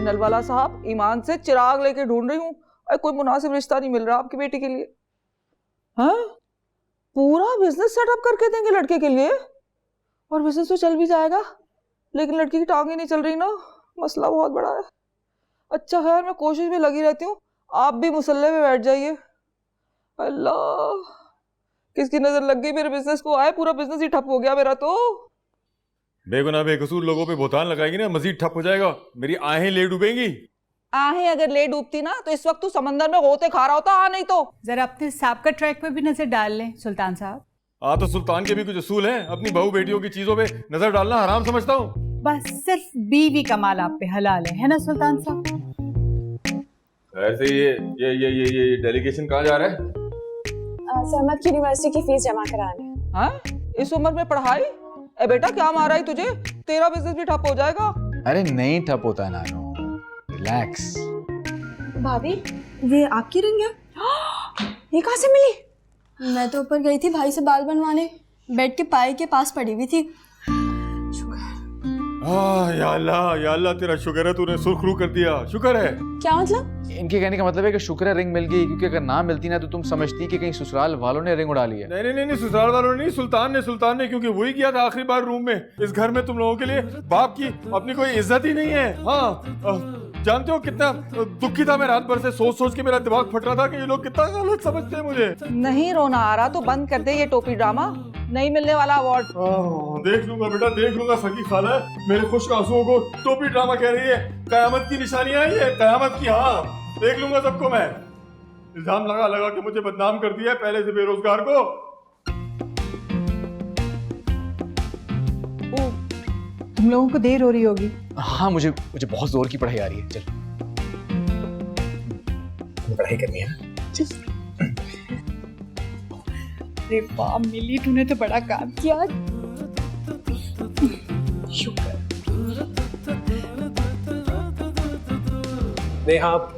नल वाला साहब, ईमान से चिराग लेके ढूंढ रही हूँ, कोई मुनासिब रिश्ता नहीं मिल रहा आपकी बेटी के लिए। हाँ, पूरा बिजनेस सेटअप करके देंगे लड़के के लिए, और बिजनेस तो चल भी जाएगा, लेकिन लड़की की टांग ही नहीं चल रही ना, मसला बहुत बड़ा है। अच्छा खैर, मैं कोशिश में लगी रहती हूँ, आप भी मुसल्ले पे बैठ जाइए। अल्लाह, किसकी नजर लग गई मेरे बिजनेस को, आए पूरा बिजनेस ही ठप हो गया मेरा तो। बेगुनाह बेकसूर लोगों पे बोतान लगाएगी ना, मजीद ठप हो जाएगा, मेरी आहें ले डूबेंगी। आहें अगर ले डूबती ना तो इस वक्त तू समंदर में गोते खा रहा होता, नहीं तो। जरा अपने साहब का ट्रैक पे भी नजर डाल लें सुल्तान साहब। तो सुल्तान के भी कुछ असूल हैं, अपनी बहू बेटियों की चीजों पे नजर डालना हराम समझता हूँ। बस सिर्फ बीवी का माल आप पे हलाल है ना सुल्तान साहब? ऐसे ये डेलीगेशन कहाँ जा रहा है? सहमत की यूनिवर्सिटी की फीस जमा कराने। हाँ, इस उम्र में पढ़ाई? ए बेटा, क्या मारा है तुझे, तेरा बिजनेस भी ठप हो जाएगा। अरे नहीं ठप होता है नानो, रिलैक्स। भाभी, ये आपकी रिंग है? ये कहाँ से मिली? मैं तो ऊपर गई थी भाई से बाल बनवाने, बेड के पाए के पास पड़ी हुई थी। या अल्लाह तेरा शुक्र है, तूने सुर्खरू कर दिया, शुक्र है। क्या मतलब? इनके कहने का मतलब है कि शुक्र है रिंग मिल गई, क्योंकि अगर ना मिलती ना तो तुम समझती कि कहीं ससुराल वालों ने रिंग उड़ा ली है। नहीं, ससुराल वालों ने नहीं, सुल्तान ने, क्योंकि वही किया था आखिरी बार रूम में। इस घर में तुम लोगों के लिए बाप की अपनी कोई इज्जत ही नहीं है। हाँ, जानते हो कितना दुखी था मैं, रात भर से सोच के मेरा दिमाग फट रहा था कि ये लोग कितना गलत समझते हैं मुझे। नहीं रोना आ रहा तो बंद कर दे ये टोपी ड्रामा, नहीं मिलने वाला अवार्ड। देख लूंगा बेटा, देख लूंगा। सगी खाला मेरे खुश्क आंसुओं को टोपी ड्रामा कह रही है, कयामत की निशानियां है ये, कयामत की। हाँ, देख लूंगा सबको मैं। इल्जाम लगा के मुझे बदनाम कर दिया है, पहले से बेरोजगार को। तुम लोगों को देर हो रही होगी। हाँ, मुझे बहुत जोर की पढ़ाई आ रही है। चल, पढ़ाई करनी है। अरे वाह मिली, तूने तो बड़ा काम किया। शुक्र। नेहा, आप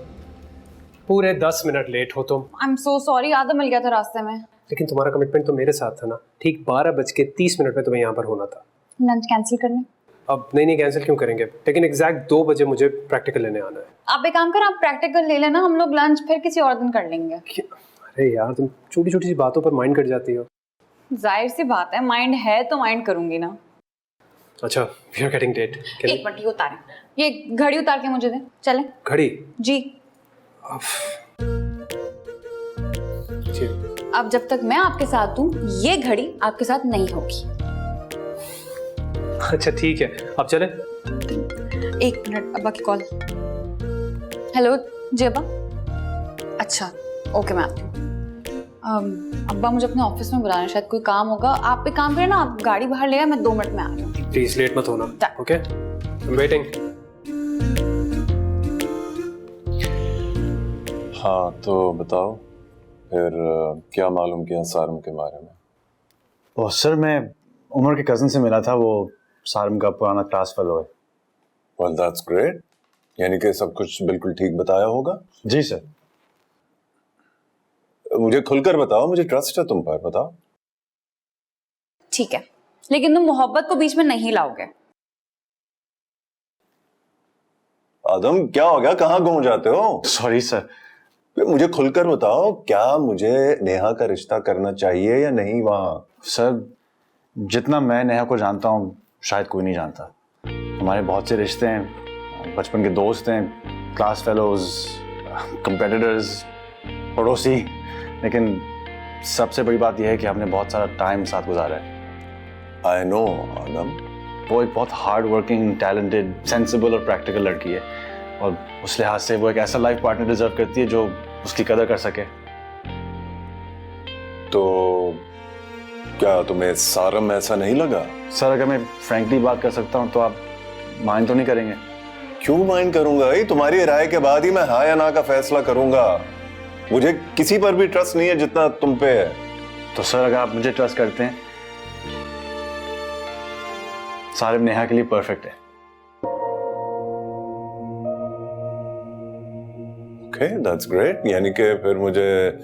पूरे 10 मिनट लेट हो तुम। आई एम सो सॉरी, आधा मिल गया था रास्ते में। लेकिन तुम्हारा कमिटमेंट तो मेरे साथ था ना। ठीक 12:30 में तुम्हें यहाँ पर होना था। लंच कैंसिल करने? अब नहीं, कैंसिल क्यों करेंगे, लेकिन एग्जैक्ट 2 बजे मुझे प्रैक्टिकल लेने आना है। आप एक काम कर, आप प्रैक्टिकल ले लेना, हम लोग लंच फिर किसी और दिन कर लेंगे। अरे यार, तुम छोटी छोटी सी बातों पर माइंड कर जाती हो। जाहिर सी बात है, माइंड है तो माइंड करूंगी ना। अच्छा, वी आर गेटिंग डेट। एक मिनट, ये उतारें, ये घड़ी उतार के मुझे दे। चले? घड़ी? जी। जी। अब जब तक मैं आपके साथ हूँ, ये घड़ी आपके साथ नहीं होगी। अच्छा ठीक है, अब चले। एक मिनट, अब्बा की कॉल। हेलो जी अब्बा। अच्छा ओके, मैं आती हूँ। अब्बा मुझे अपने ऑफिस में बुलाना, शायद कोई काम होगा। आप एक काम करें ना, आप गाड़ी बाहर ले आए, मैं 2 मिनट में आ रही हूँ। प्लीज लेट मत होना, ओके? I am waiting. हाँ तो बताओ फिर, क्या मालूम किया सारम के बारे में? ओह सर, मैं उमर के कज़न से मिला था, वो सारम का पुराना क्लास फेलो है। Well, that's great. यानी कि सब कुछ बिल्कुल ठीक बताया होगा? जी सर। मुझे खुलकर बताओ, मुझे ट्रस्ट है तुम पर, बताओ। ठीक है, लेकिन तुम मोहब्बत को बीच में नहीं लाओगे। आदम, क्या हो गया, कहाँ घूम जाते हो? Sorry sir. मुझे खुलकर बताओ, क्या मुझे नेहा का रिश्ता करना चाहिए या नहीं? वहां सर, जितना मैं नेहा को जानता हूँ शायद कोई नहीं जानता। हमारे बहुत से रिश्ते हैं, बचपन के दोस्त हैं, क्लास फेलोज, कंपेटिटर्स, पड़ोसी, लेकिन सबसे बड़ी बात यह है कि हमने बहुत सारा टाइम साथ गुजारा है। आई नो आदम। वो एक बहुत हार्ड वर्किंग, टैलेंटेड, सेंसिबल और प्रैक्टिकल लड़की है, और उस लिहाज से वो एक ऐसा लाइफ पार्टनर डिजर्व करती है जो उसकी कदर कर सके। तो क्या तुम्हें सारम ऐसा नहीं लगा? सर, अगर मैं फ्रैंकली बात कर सकता हूँ तो आप माइंड तो नहीं करेंगे? क्यों माइंड करूंगा? तुम्हारी राय के बाद ही मैं हाँ या ना का फैसला करूंगा। मुझे किसी पर भी ट्रस्ट नहीं है जितना तुम पे है। तो सर, अगर आप मुझे ट्रस्ट करते हैं, सारम नेहा के लिए परफेक्ट है। Okay, that's great. यानी कि फिर मुझे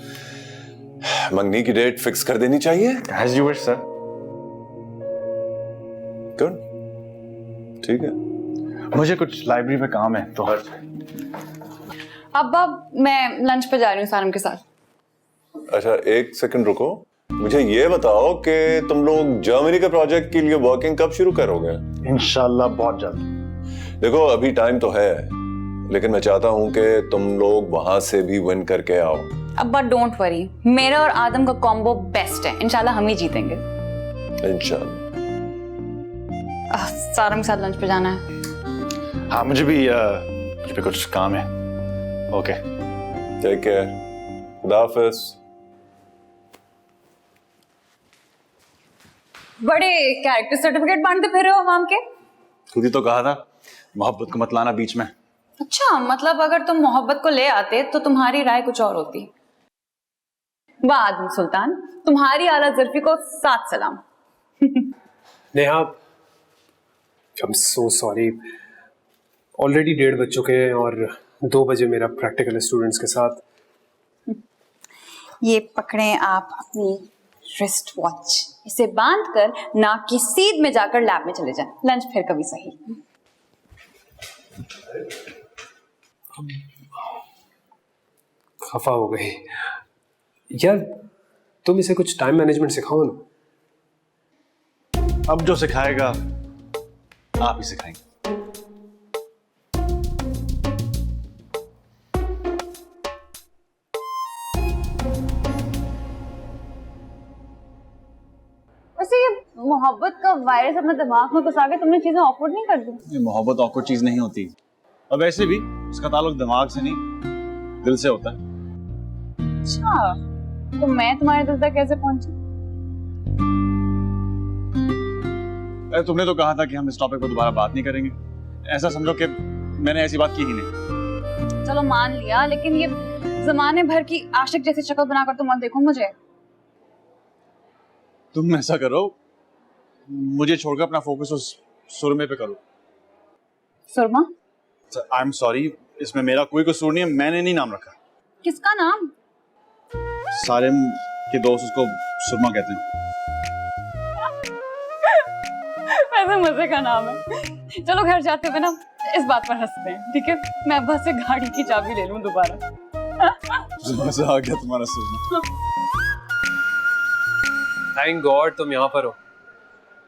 मंगनी की डेट फिक्स कर देनी चाहिए? As you wish sir. Good, ठीक है। मुझे कुछ लाइब्रेरी में काम है तो अब्बा मैं लंच पे जा रही हूँ सारम के साथ। अच्छा एक सेकंड रुको, मुझे ये बताओ कि तुम लोग जर्मनी के प्रोजेक्ट के लिए वर्किंग कब शुरू करोगे? इंशाल्लाह बहुत जल्द। देखो अभी टाइम तो है, लेकिन मैं चाहता हूँ कि तुम लोग वहां से भी विन करके आओ। अब्बा डोंट वरी, मेरा और आदम का कॉम्बो बेस्ट है, इंशाल्लाह हम ही जीतेंगे। इंशाल्लाह। सारम के साथ लंच पे जाना है। हाँ मुझे भी कुछ काम है। ओके टेक केयर, खुदा हाफिज। बड़े कैरेक्टर सर्टिफिकेट बांटते फिर हो आवाम के। खुद ही तो कहा था मोहब्बत को मत लाना बीच में। अच्छा मतलब अगर तुम मोहब्बत को ले आते तो तुम्हारी राय कुछ और होती। वाह आदम सुल्तान, तुम्हारी आला ज़र्फी को 7 सलाम। Neha, I'm so sorry. Already 1:30 बज चुके हैं और 2 बजे मेरा प्रैक्टिकल है स्टूडेंट्स के साथ। ये पकड़ें आप अपनी रिस्ट वॉच, इसे बांधकर नाक की सीध में जाकर लैब में चले जाएं। लंच फिर कभी सही। खफा हो गई यार, तुम इसे कुछ टाइम मैनेजमेंट सिखाओ ना। अब जो सिखाएगा आप ही सिखाएंगे। वैसे ये मोहब्बत का वायरस अपने दिमाग में घुसा के तुमने चीजें ऑकवर्ड नहीं कर दी? ये मोहब्बत ऑकवर्ड चीज नहीं होती, और वैसे भी इसका ताल्लुक दिमाग से नहीं दिल से होता है। अच्छा, तो मैं तुम्हारे दिल तक कैसे पहुंची? अरे तुमने तो कहा था कि हम इस टॉपिक पर दोबारा बात नहीं करेंगे, ऐसा समझो कि मैंने ऐसी बात की ही नहीं। चलो मान लिया, लेकिन ये जमाने भर की आशिक जैसी शक्ल बनाकर तो मत देखो मुझे। तुम ऐसा करो, मुझे छोड़कर अपना फोकस उस सुरमे पे करो। सुरमा? आई एम सॉरी, इसमें मेरा कोई कसूर नहीं है, मैंने नहीं नाम रखा। किसका नाम? सालिम के दोस्त उसको सुरमा कहते हैं। वैसे मजे का नाम है। चलो घर जाते हुए ना इस बात पर हंसते हैं, ठीक है? मैं बस से गाड़ी की चाबी ले लूं दोबारा। मजा आ गया तुम्हारा सुरमा। थैंक गॉड तुम यहाँ पर हो।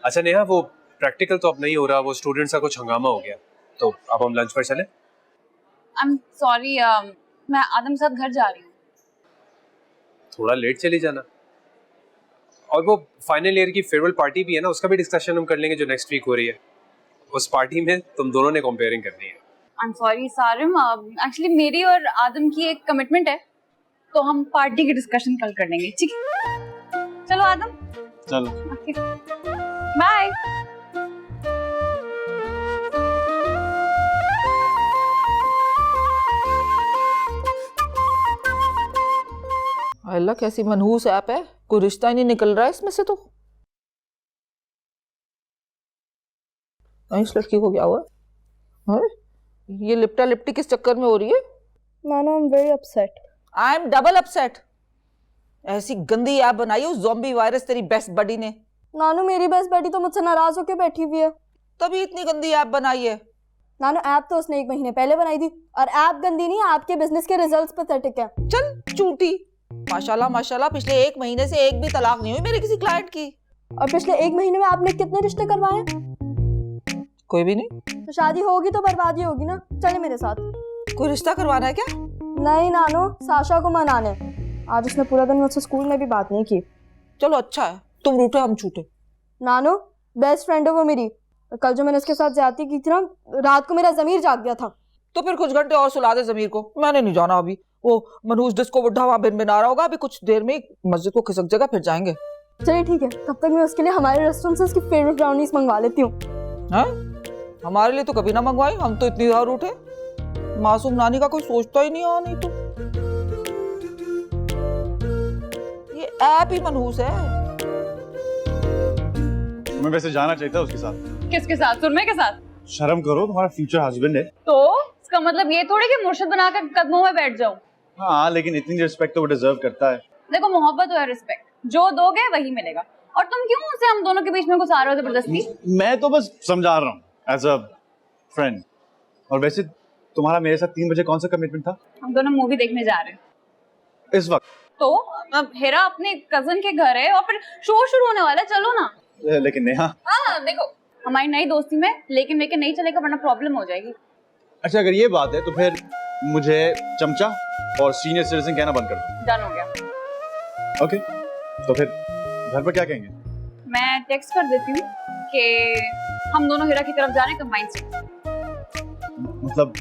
अच्छा नेहा, वो प्रैक्टिकल तो अब नहीं हो रहा, वो स्टूडेंट्स का कुछ हंगामा हो गया, तो अब हम लंच पर चले। आई एम सॉरी, मैं आदम के साथ घर जा रही हूँ। थोड़ा लेट चली जाना। और वो फाइनल ईयर की फेयरवेल पार्टी भी है ना, उसका भी डिस्कशन हम कर लेंगे जो नेक्स्ट वीक हो रही है। उस पार्टी में तुम दोनों ने कंपेयरिंग करनी है। I am sorry Sarim, actually मेरी और आदम की एक कमिटमेंट है, तो हम पार्टी की डिस्कशन कल कर लेंगे, ठीक है? चलो आदम, चलो ओके बाय। अल्लाह कैसी मनहूस ऐप है, कोई रिश्ता ही नहीं निकल रहा है इसमें से। तो इस लड़की को क्या हुआ है? ये लिपटा लिपटी किस चक्कर में हो रही है? नाना I am very upset. I am double upset. ऐसी गंदी ऐप बनाई है उस ज़ॉम्बी वायरस तेरी बेस्ट बडी ने। नानू मेरी बेस्ट बेटी तो मुझसे नाराज होकर बैठी हुई है। तभी इतनी गंदी ऐप बनाई है। नानू ऐप तो उसने 1 महीने पहले बनाई थी, और ऐप गंदी नहीं, आपके बिजनेस के रिजल्ट्स पैथेटिक है। चल झूठी। माशाल्लाह माशाल्लाह, पिछले 1 महीने से एक भी तलाक नहीं हुई मेरे किसी क्लाइंट की। और पिछले 1 महीने में आपने कितने रिश्ते करवाए? कोई भी नहीं। तो शादी होगी तो बर्बादी होगी ना। चले मेरे साथ। कोई रिश्ता करवाना है क्या? नहीं नानू, साशा को मनाने। आज उसने पूरा दिन मुझसे स्कूल में भी बात नहीं की। चलो अच्छा है, तुम रूठे हम छूटे। नानू बेस्ट फ्रेंड है वो मेरी। कल जो मैंने उसके साथ ज्यादती की थी ना, रात को मेरा ज़मीर जाग गया था। तो फिर कुछ घंटे और सुला दे ज़मीर को। मैंने नहीं जाना अभी। वो मनहूस डिस्को बुढ़ा वहां बिन बिना रहा होगा, अभी कुछ देर में मस्जिद को खिसक जाएगा, फिर जाएंगे। चलिए ठीक है, तब तक मैं उसके लिए हमारे रेस्टोरेंट से उसकी फेवरेट ब्राउनीज मंगवा लेती हूँ। हाँ? हमारे लिए तो कभी ना मंगवाई, हम तो इतनी ज्यादा रूठे। मासूम नानी का कोई सोचता ही नहीं। नहीं तो ये ऐप ही मनहूस है। मैं वैसे जाना चाहिए था उसके साथ। किसके साथ? सुरमे के साथ? शर्म करो, तुम्हारा फ्यूचर हस्बैंड है। तो इसका मतलब ये थोड़ी कि मुर्शिद बनाकर कदमों में बैठ जाऊं। हाँ लेकिन इतनी रिस्पेक्ट तो वो डिजर्व करता है। देखो मोहब्बत और रिस्पेक्ट जो दोगे वही मिलेगा, और तुम क्यों उसे हम दोनों के बीच में घुसा रहे हो जबरदस्ती? मैं तो बस समझा रहा हूँ एज अ फ्रेंड। और वैसे तुम्हारा मेरे साथ 3 बजे कौन सा कमिटमेंट था हम दोनों मूवी देखने जा रहे हैं। इस वक्त? तो अब हेरा अपने कजन के घर है और फिर शो शुरू होने वाला है, चलो ना। लेकिन नेहा। हाँ देखो, हमारी नई दोस्ती में लेकिन वेकिन नहीं चलेगा वरना प्रॉब्लम हो जाएगी। अच्छा अगर ये बात है तो फिर मुझे चमचा और सीनियर सिटीजन कहना बंद कर दो। डन हो गया। ओके, तो फिर घर पर क्या कहेंगे? मैं टेक्स्ट कर देती हूँ कि हम दोनों हेरा की तरफ जा रहे हैं कंबाइंड से। मतलब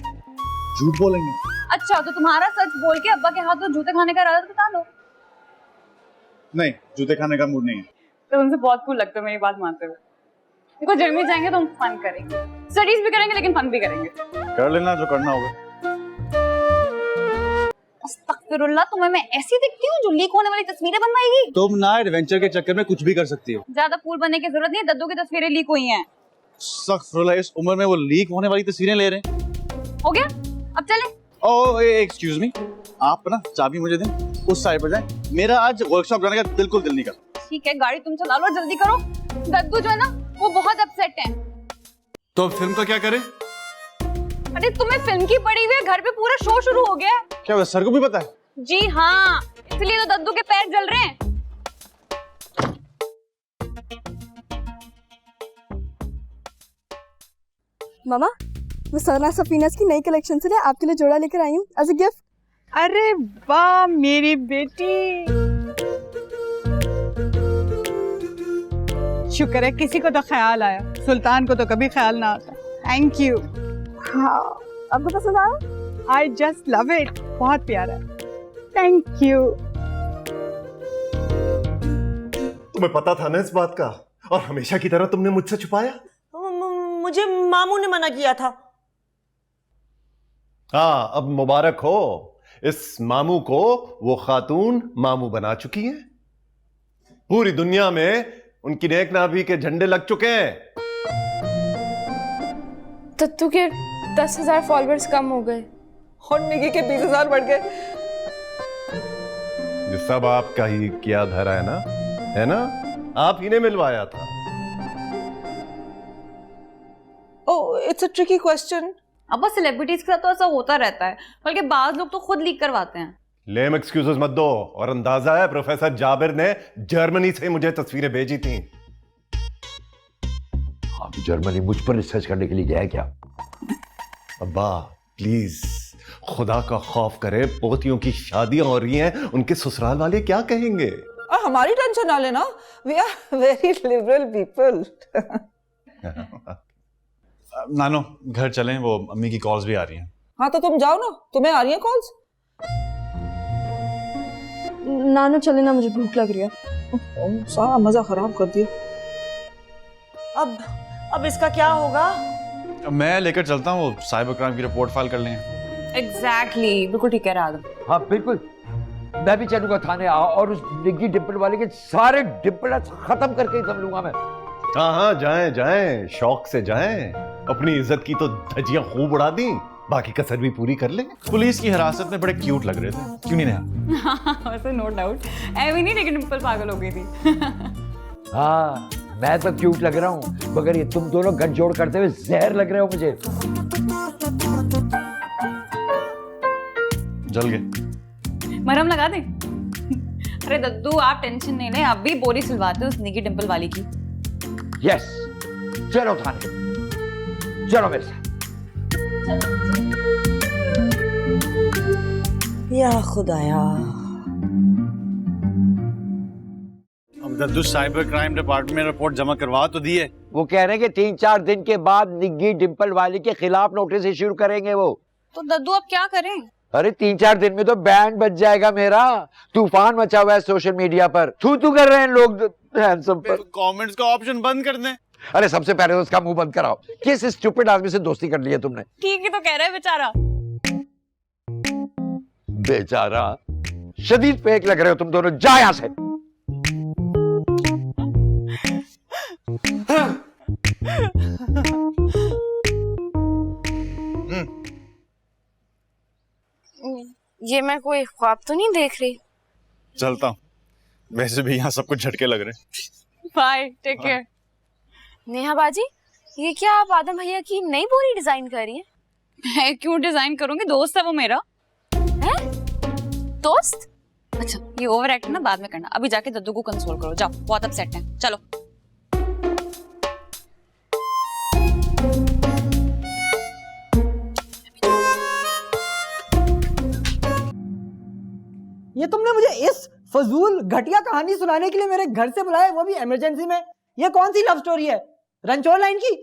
झूठ बोलेंगे? अच्छा तो तुम्हारा सच बोल के अब्बा के हाथ तो जूते खाने का इरादा बता दो। नहीं, जूते खाने का मूड नहीं है। तो उनसे बहुत कूल लगता है मेरी बात मानते हुए। देखो जर्मनी जाएंगे तो हम फन करेंगे, स्टडीज भी करेंगे लेकिन फन भी करेंगे। कर लेना जो करना होगा। अस्तगफिरुल्लाह, तुम्हें मैं ऐसी दिखती हूँ जो लीक होने वाली तस्वीरें बनवाएगी? तुम ना एडवेंचर के चक्कर में कुछ भी कर सकती हो। ज्यादा कूल बनने की जरूरत नहीं है, दद्दू की तस्वीरें लीक हुई हैं। अस्तगफिरुल्लाह, इस उम्र में वो लीक होने वाली तस्वीरें ले रहे हैं। हो गया, अब चले। ओह एक्सक्यूज मी, आप ना चाबी मुझे दें, उस साइड पर जाएं। मेरा आज वर्कशॉप जाने का बिल्कुल दिल नहीं कर। ठीक है, गाड़ी तुम चला लो, जल्दी करो। दद्दू जो है ना वो बहुत अपसेट है। तो अब फिल्म का क्या करें? अरे तुम्हें फिल्म की पड़ी हुई है, घर पे पूरा शो शुरू हो गया है। क्या हुआ, सर को भी पता है? जी हाँ, इसलिए तो दद्दू के पैर जल रहे हैं। मामा, मैं सरना सफीनस की नई कलेक्शन से आपके लिए जोड़ा लेकर आई हूँ एज अ गिफ्ट। अरे वाह मेरी बेटी, शुक्र है किसी को तो ख्याल आया, सुल्तान को तो कभी ख्याल ना आता। Thank you. हाँ, आपको पसंद आया? आई जस्ट लव इट, बहुत प्यारा है। Thank you. तुम्हें पता था ना इस बात का, और हमेशा की तरह तुमने मुझसे छुपाया। मुझे मामू ने मना किया था। हाँ, अब मुबारक हो, इस मामू को वो खातून मामू बना चुकी हैं। पूरी दुनिया में उनकी नेक नाभी के झंडे लग चुके हैं। तत्तू के 10,000 फॉलोअर्स कम हो गए और निकी के 20,000 बढ़ गए। ये सब आपका ही किया धरा है ना, है ना? आप ही ने मिलवाया था। ओह, इट्स अ ट्रिकी क्वेश्चन। अब बस सेलिब्रिटीज के साथ तो ऐसा होता रहता है, बल्कि बाज लोग तो खुद लीक करवाते हैं। लेम एक्सक्यूजेस मत दो। और अंदाजा है प्रोफेसर जाबिर ने जर्मनी से मुझे तस्वीरें भेजी थी। आप जर्मनी मुझ पर रिसर्च करने के लिए गया है क्या? अब्बा प्लीज, खुदा का खौफ करे, पोतियों की शादियां हो रही हैं, उनके ससुराल वाले क्या कहेंगे? हमारी टेंशन ना लेना, we are very liberal people. नानो घर चलें, वो अम्मी की कॉल्स भी आ रही हैं। हाँ तो तुम जाओ ना, तुम्हें आ रही है कॉल्स? नानो चले ना, मुझे भूख लग रही है। सारा मजा खराब कर दिया। अब इसका क्या होगा? मैं लेकर चलता हूँ, वो साइबर क्राइम की रिपोर्ट फाइल कर लेंगे। एग्जैक्टली, बिल्कुल ठीक कह रहा आदम। हाँ बिल्कुल, मैं भी चलूंगा थाने और उस निग्गी डिंपल वाले के सारे डिंपल खत्म करके ही दम लूंगा मैं। हाँ हाँ, जाएं जाएं, शौक से जाएं। अपनी इज्जत की तो धज्जियां खूब उड़ा दी, बाकी कसर भी पूरी कर लेंगे। पुलिस की हिरासत में बड़े क्यूट लग रहे थे, क्यों नहीं नेहा? वैसे नो डाउट, एवी नहीं, लेकिन डिंपल पागल हो गई थी। हाँ मैं तो क्यूट लग रहा हूँ, मगर ये तुम दोनों गठजोड़ करते हुए जहर लग रहे हो मुझे। जल गए। मरहम लगा दे। अरे दद्दू आप टेंशन नहीं ले, अभी बोरी सिलवाते उस निकी डिंपल वाली की। यस, चलो थाने, चलो मेरे साथ। या खुदाया। अब दद्दू साइबर क्राइम डिपार्टमेंट में रिपोर्ट जमा करवा तो दी है। वो कह रहे हैं कि 3-4 दिन के बाद निग्गी डिंपल वाली के खिलाफ नोटिस इश्यू करेंगे वो। तो दद्दू अब क्या करें? अरे 3-4 दिन में तो बैंड बज जाएगा मेरा। तूफान मचा हुआ है सोशल मीडिया पर, थू कर रहे हैं लोग हैंडसम पर। कमेंट्स का ऑप्शन बंद कर दें। अरे सबसे पहले तो उसका मुंह बंद कराओ। किस स्टूपिड आदमी से दोस्ती कर ली है तुमने? ठीक ही तो कह रहा है बेचारा। बेचारा, शदीद फेक लग रहे हो तुम दोनों, जा यहां से। ये मैं कोई ख्वाब तो नहीं देख रही? चलता हूँ, वैसे भी यहाँ सब कुछ झटके लग रहे हैं। Bye, take care. नेहा बाजी, ये क्या आप आदम भैया की नई बोरी डिजाइन कर रही हैं? मैं क्यों डिजाइन करूंगी, दोस्त है वो मेरा। है दोस्त? अच्छा ये ओवर एक्टिंग ना बाद में करना, अभी जाके दद्दू को कंसोल करो, जाओ बहुत अपसेट है, चलो। ये तुमने मुझे इस फजूल घटिया कहानी सुनाने के लिए मेरे घर से बुलाया, वो भी इमरजेंसी में? ये कौन सी लव स्टोरी है, रणछोड़ लाइन की?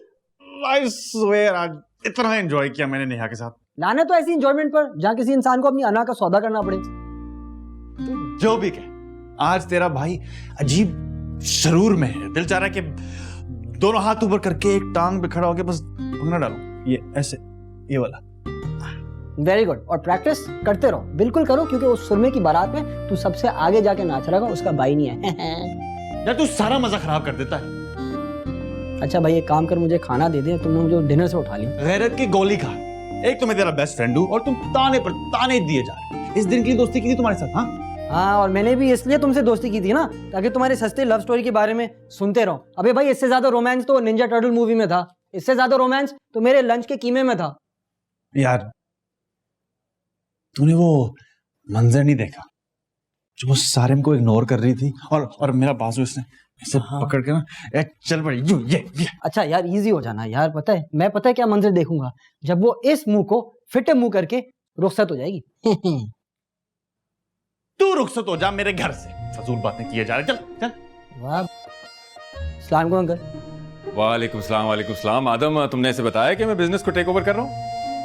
I swear, आज इतना एंजॉय किया मैंने नेहा के साथ। लाना तो ऐसी एंजॉयमेंट पर जहाँ किसी इंसान को अपनी अना का सौदा करना पड़े। जो भी कहे, आज तेरा भाई अजीब शरूर में है। दिल चाह रहा है कि दोनों हाथ ऊपर करके एक टांग पे खड़ा होके बस भंगड़ा डालूं, ये ऐसे, ये वाला। वेरी गुड, और प्रैक्टिस करते रहो, बिल्कुल करो, क्योंकि उस सुरमे की बारात में तू सबसे आगे जाके नाच रहा, उसका भाई नहीं है। यार तू सारा मजा खराब कर देता है। अच्छा भाई एक काम कर, मुझे खाना दे दे, तुमने मुझे डिनर से उठा ली। गैरत की गोली खा, एक तो मैं तेरा बेस्ट फ्रेंड हूँ और तुम ताने पर ताने दिए जा रहे हो। इस दिन के लिए दोस्ती की थी तुम्हारे साथ। हाँ, और मैंने भी इसलिए तुमसे दोस्ती की थी ना, ताकि तुम्हारे सस्ते लव स्टोरी के बारे में सुनते रहो। अबे भाई इससे ज्यादा रोमांस तो निंजा टर्टल मूवी में था, इससे ज्यादा रोमांस तो मेरे लंच के कीमे में था। यार तूने वो मंजर नहीं देखा जो वो सारिम को इग्नोर कर रही थी और मेरा बाजू इसने ऐसे पकड़ के ना चल पड़ी ये। अच्छा यार इजी हो जाना यार, पता है मैं क्या मंजर देखूंगा, जब वो इस मुंह को फिट मुंह करके रुखसत हो जाएगी। तू रुखसत हो जा मेरे घर से, फजूल बातें किए जा रहे। चल चल। वाह, अस्सलाम वालेकुम अंकल। वालेकुम सलाम। आदम, तुमने ऐसे बताया कि मैं बिजनेस को टेक ओवर कर रहा हूँ?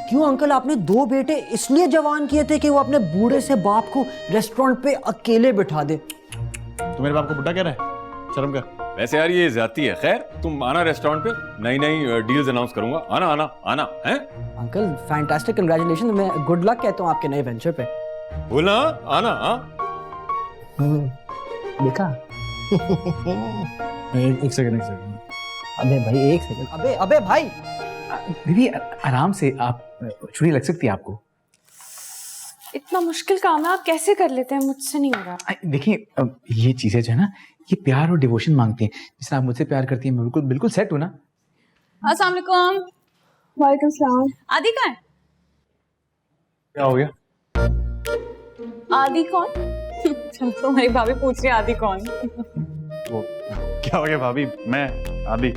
क्यों अंकल, आपने 2 बेटे इसलिए जवान किए थे कि वो अपने बूढ़े से बाप को रेस्टोरेंट पे अकेले बिठा दे। तू मेरे बाप को बुढ़ा कह रहा है? शर्म कर। वैसे यार ये ज्यादती है। खैर तुम आना रेस्टोरेंट पे, नई डील्स अनाउंस करूंगा। आना है अंकल। फैंटास्टिक, कांग्रेचुलेशन, मैं गुड लक कहता हूँ आपके नए वेंचर पे। बोला आना। देखा? एक सेकंड। अबे भाई एक सेकंड। अबे भाई दीदी आराम से, आप छुरी लग सकती है आपको। इतना मुश्किल काम है, आप कैसे कर लेते हैं? मुझसे नहीं हो रहा। देखिए ये चीजें जो है ना, ये प्यार और डिवोशन मांगती हैं। जिस आप मुझसे प्यार करती हैं, मैं बिल्कुल सेट हूँ ना। अस्सलाम वालेकुम। वालेकुम सलाम। आदि कहाँ है? क्या हो गया? आदि कौन? तो हमारी भाभी पूछ रही है आदि कौन। वो क्या हो गया भाभी? मैं आदि।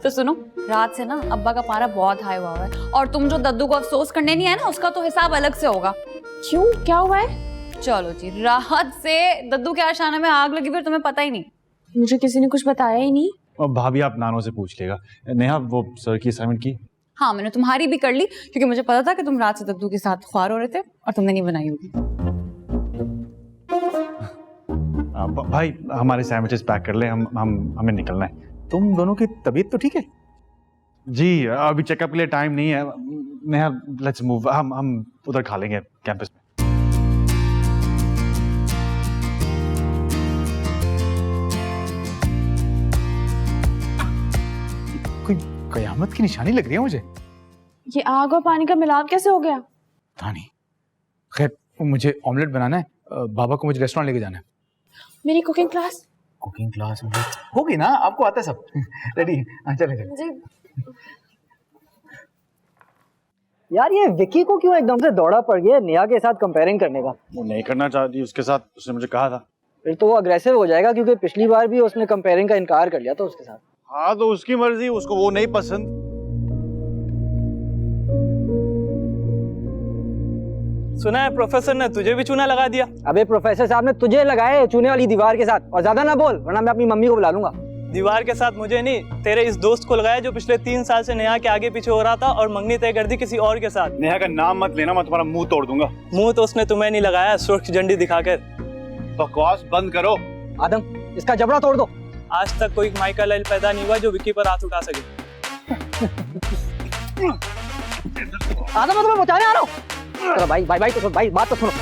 तो सुनो, रात से ना अब्बा का पारा बहुत हाई हुआ है, और तुम जो दद्दू को अफसोस करने नहीं आए ना, उसका तो हिसाब अलग से होगा। क्यों, क्या हुआ है? चलो जी, रात से दद्दू के आशाना में आग लगी, फिर तुम्हें पता ही नहीं। मुझे किसी ने कुछ बताया ही नहीं। और भाभी आप नानो से पूछ लेगा। नेहा वो सर की असाइनमेंट की? हाँ मैंने तुम्हारी भी कर ली, क्योंकि मुझे पता था कि तुम रात से दद्दू के साथ ख्वार हो रहे थे और तुमने नहीं बनाई होगी। भाई हमारे सैंडविचेस पैक कर ले, हमें निकलना है। तुम दोनों की तबीयत तो ठीक है? जी अभी चेकअप के लिए टाइम नहीं है। नेहा लेट्स मूव, हम उधर खा लेंगे कैंपस में। कोई कयामत की निशानी लग रही है मुझे। ये आग और पानी का मिलाप कैसे हो गया? पता नहीं। खैर मुझे ऑमलेट बनाना है, बाबा को मुझे रेस्टोरेंट लेके जाना है। मेरी कुकिंग क्लास? कुकिंग क्लास होगी ना, आपको आता है सब। रेडी? चले। यार ये विकी को क्यों एकदम से दौड़ा पड़ गया नेहा के साथ कंपेयरिंग करने का? वो नहीं करना चाहती उसके साथ, उसने मुझे कहा था। फिर तो वो अग्रेसिव हो जाएगा, क्योंकि पिछली बार भी उसने कंपेयरिंग का इनकार कर लिया था उसके साथ। हाँ तो उसकी मर्जी, उसको वो नहीं पसंद। सुना है प्रोफेसर ने तुझे भी चूना लगा दिया। अबे प्रोफेसर साहब ने तुझे लगाए चूने वाली दीवार के साथ, और ज्यादा ना बोल वरना मैं अपनी मम्मी को बुला लूंगा। दीवार के साथ मुझे नहीं, तेरे इस दोस्त को लगाया जो पिछले 3 साल से नेहा के आगे पीछे हो रहा था और मंगनी तय कर दी किसी और के साथ। नेहा का नाम मत लेना, मैं तुम्हारा मुंह तोड़ दूंगा। मुंह तो उसने तुम्हें नहीं लगाया, सुर्ख झंडी दिखाकर। बकवास बंद करो। आदम इसका जबड़ा तोड़ दो। आज तक कोई माइका लाइल पैदा नहीं हुआ जो विक्की पर हाथ उठा सके। आदम मैं तुम्हें बचाने आ रहा हूँ। चलो भाई तो भाई बात तो सुनो।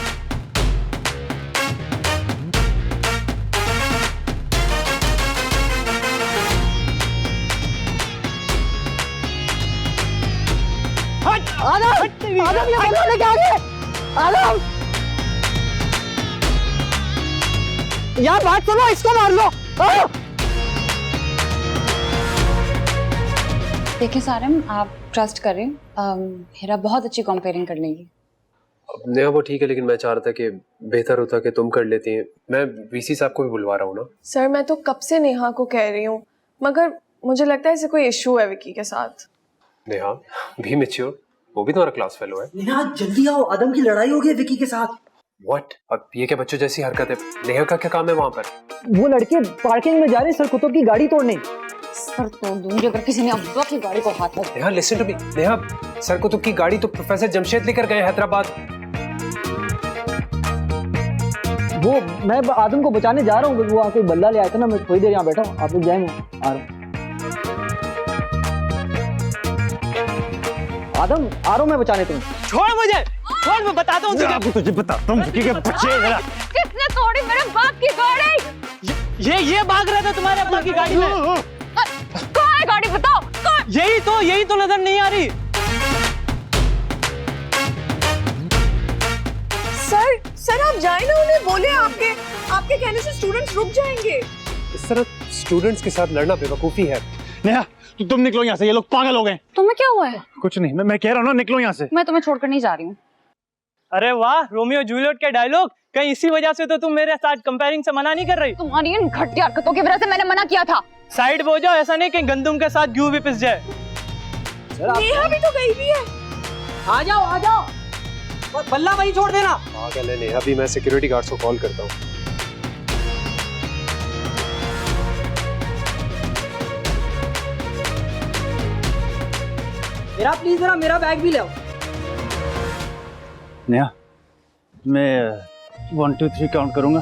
आदम ये बंदूक लेके आ गए। आदम यार बात सुनो, इसको मार लो। देखिए सारिम, आप ट्रस्ट कर रही हूँ। हेरा बहुत अच्छी कंपेयरिंग कर लेगी। नेहा वो ठीक है, लेकिन मैं चाह रहा था कि बेहतर होता कि तुम कर लेती हैं। मैं वीसी साहब को भी बुलवा रहा हूँ ना। सर मैं तो कब से नेहा को कह रही हूँ, मगर मुझे लगता है इसे कोई इशू है विकी के साथ। नेहा भी मैच्योर, वो भी तुम्हारा क्लास फेलो है। नेहा जल्दी आओ, आदम की लड़ाई हो गई है विकी के साथ। व्हाट? अब ये क्या बच्चों जैसी हरकत है? नेहा का क्या काम है वहाँ पर? वो लड़के पार्किंग में जा रहे हैं सर कुतुब की गाड़ी तोड़ने। सर तोड़ दूंगी अगर किसी ने अब्बा की गाड़ी को हाथ लगा। Neha listen to me. Neha sir Qutub की गाड़ी तो प्रोफेसर जमशेद लेकर गए हैदराबाद। वो मैं आदम को बचाने जा रहा हूँ, वो कोई बल्ला ले आया था ना, मैं थोड़ी देर यहाँ बैठा हूँ, आप लोग जाए, मैं आ रहा हूँ। आदम आ रहा हूँ मैं बचाने तुम्हें। छोड़ मुझे, छोड़, मैं बताता हूँ तुझे। तुझे बताता हूँ विकी के बच्चे। किसने तोड़ी मेरे बाप की गाड़ी? ये भाग रहा था तुम्हारे अब्बा की गाड़ी में। कहाँ है गाड़ी बताओ? यही तो नजर नहीं आ रही। सर आप जाए ना, उन्हें बोले आपके कहने से स्टूडेंट्स रुक जाएंगे। इस तरह स्टूडेंट्स के साथ लड़ना बेवकूफी है। नेहा तुम निकलो यहाँ से, ये लोग पागल हो गए। तुम्हें क्या हुआ है? कुछ नहीं, मैं कह रहा हूँ ना, निकलो यहाँ से। मैं तुम्हें छोड़कर नहीं जा रही हूँ। अरे वाह, रोमियो जूलियट के डायलॉग, कहीं इसी वजह से तो तुम मेरे साथ कंपेयरिंग से मना नहीं कर रही? तुम्हारी इन घटिया हरकतों की वजह से मैंने मना किया था। साइड हो जाओ, ऐसा नहीं कि गंदम के साथ घी भी पिस जाए। नेहा भी तो गई भी है। आ जाओ, बल्ला वही छोड़ देना। पागल है नेहा भी। मैं सिक्योरिटी गार्ड्स को कॉल करता हूँ। प्लीज जरा मेरा बैग भी ले आओ। नेहा मैं 1 2 3 काउंट करूंगा,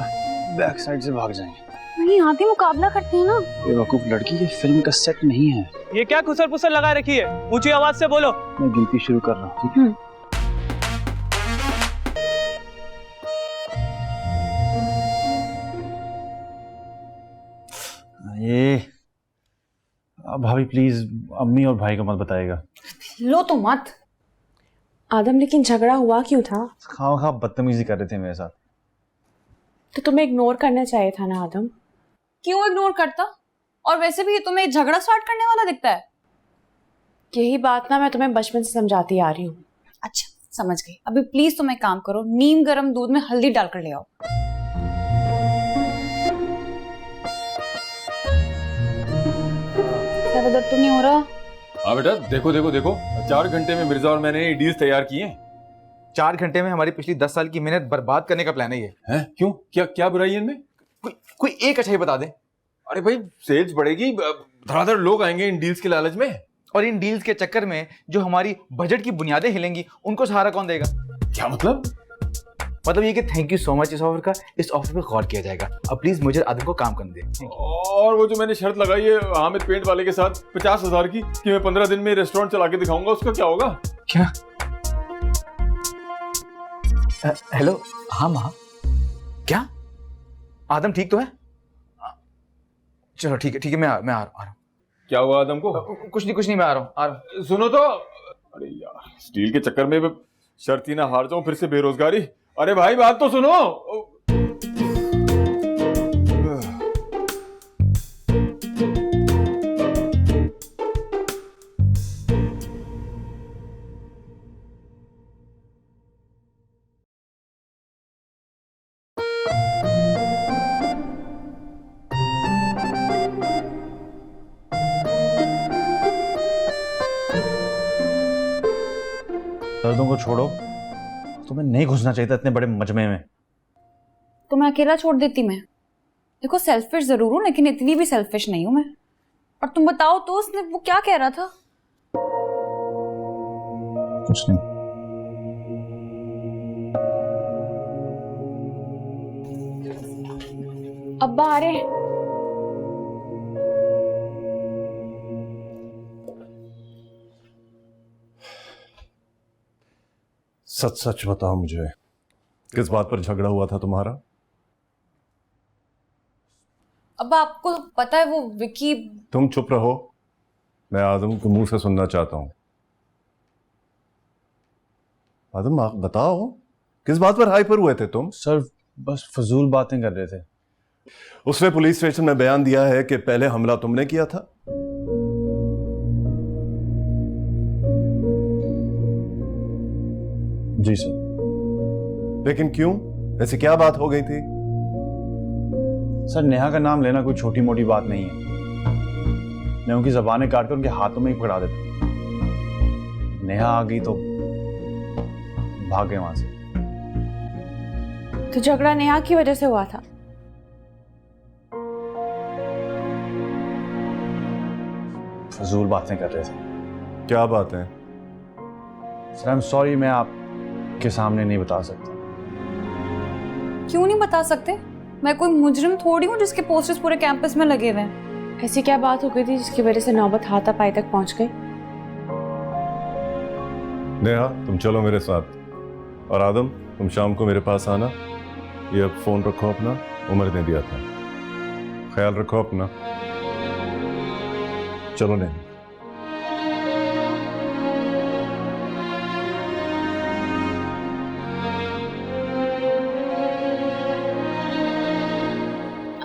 बैक साइड से भाग जाएंगे। नहीं आगे मुकाबला करते हैं ना। बेवकूफ लड़की, ये फिल्म का सेट नहीं है। ये क्या खुसर पुसर लगा रखी है? ऊंची आवाज से बोलो। मैं गिनती शुरू कर रहा हूँ, ठीक है? ये भाभी प्लीज अम्मी और भाई को मत बताइएगा। लो तो मत। आदम लेकिन झगड़ा हुआ क्यों था? खाओ बदतमीजी कर रहे थे मेरे साथ। तो तुम्हें इग्नोर करना चाहिए था ना आदम। क्यों इग्नोर करता? और वैसे भी तुम्हें झगड़ा स्टार्ट करने वाला दिखता है। यही बात ना मैं तुम्हें बचपन से समझाती आ रही हूँ। अच्छा समझ गई। अभी प्लीज तुम एक काम करो, नीम गर्म दूध में हल्दी डालकर ले आओ। ज्यादा दर्द तो नहीं हो रहा? हाँ बेटा, देखो 4 घंटे में मिर्जा और मैंने डील्स तैयार की हैं। 4 घंटे में हमारी पिछली 10 साल की मेहनत बर्बाद करने का प्लान है ये। हैं? क्यों? क्या बुराई है इनमें? कोई एक अच्छा ही बता दे। अरे भाई सेल्स बढ़ेगी, धड़ाधड़ लोग आएंगे इन डील्स के लालच में। और इन डील्स के चक्कर में जो हमारी बजट की बुनियादें हिलेंगी, उनको सहारा कौन देगा? क्या मतलब? मतलब ये कि थैंक यू सो मच इस ऑफर का, इस ऑफर पे गौर किया जाएगा। अब प्लीज मुझे आदम को काम करने दे। और वो जो मैंने शर्त लगाई है हामिद पेंट वाले के साथ 50,000 की कि मैं 15 दिन में रेस्टोरेंट चला के दिखाऊंगा, उसका क्या होगा? क्या? हेलो, हाँ माँ, क्या आदम ठीक तो है? चलो ठीक है, मैं आ रहा हूँ। क्या हुआ आदम को? कुछ नहीं, मैं आ रहा हूँ। सुनो तो, अरे यार स्टील के चक्कर में शर्त ही ना हार जाऊं, फिर से बेरोजगारी। अरे भाई बात तो सुनो। दर्दों को छोड़ो, तुम्हें नहीं घुसना चाहिए था इतने बड़े मजमे में। तो मैं अकेला छोड़ देती। मैं देखो सेल्फिश जरूर हूँ, लेकिन इतनी भी सेल्फिश नहीं हूँ मैं। और तुम बताओ तो उसने वो क्या कह रहा था? कुछ नहीं। अब्बा आ रहे हैं। सच बताओ मुझे, किस बात पर झगड़ा हुआ था तुम्हारा? अब्बा आपको पता है वो विकी। तुम चुप रहो, मैं आदम के मुंह से सुनना चाहता हूं। आदम आप बताओ, किस बात पर हाइपर हुए थे तुम? सर बस फजूल बातें कर रहे थे। उसने पुलिस स्टेशन में बयान दिया है कि पहले हमला तुमने किया था। जी सर। लेकिन क्यों? ऐसी क्या बात हो गई थी? सर नेहा का नाम लेना कोई छोटी मोटी बात नहीं है। मैं उनकी जबानें काट कर उनके हाथों में ही पकड़ा देता। नेहा आ गई तो भाग गए वहां से। तो झगड़ा नेहा की वजह से हुआ था? फजूल बातें कर रहे थे। क्या बात है? सर आई एम सॉरी, मैं आपके सामने नहीं बता सकता। क्यों नहीं बता सकते? मैं कोई मुजरिम थोड़ी हूँ जिसके पोस्टर्स पूरे कैंपस में लगे हुए हैं। ऐसी क्या बात हो गई थी जिसकी वजह से नौबत हाथापाई तक पहुंच गई? नेहा तुम चलो मेरे साथ, और आदम तुम शाम को मेरे पास आना। ये अब फोन रखो अपना, उमर ने दिया था, ख्याल रखो अपना। चलो नेहा।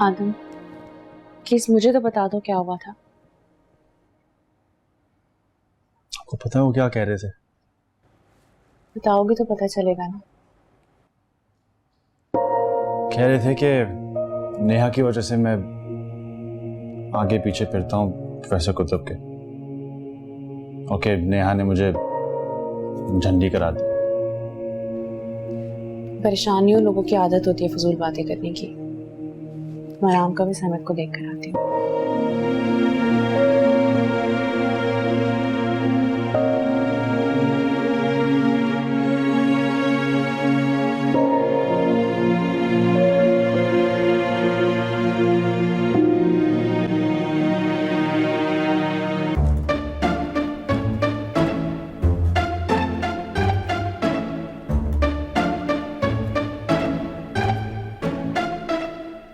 आदम प्लीज मुझे तो बता दो क्या हुआ था। आपको पता है वो क्या कह रहे थे? बताओगे तो पता चलेगा ना। कह रहे थे कि नेहा की वजह से मैं आगे पीछे फिरता हूँ प्रोफेसर कुतुब के। ओके, नेहा ने मुझे झंडी करा दी। परेशानियों लोगों की आदत होती है फजूल बातें करने की। मैं आराम का भी समय को देख कर आती हूँ।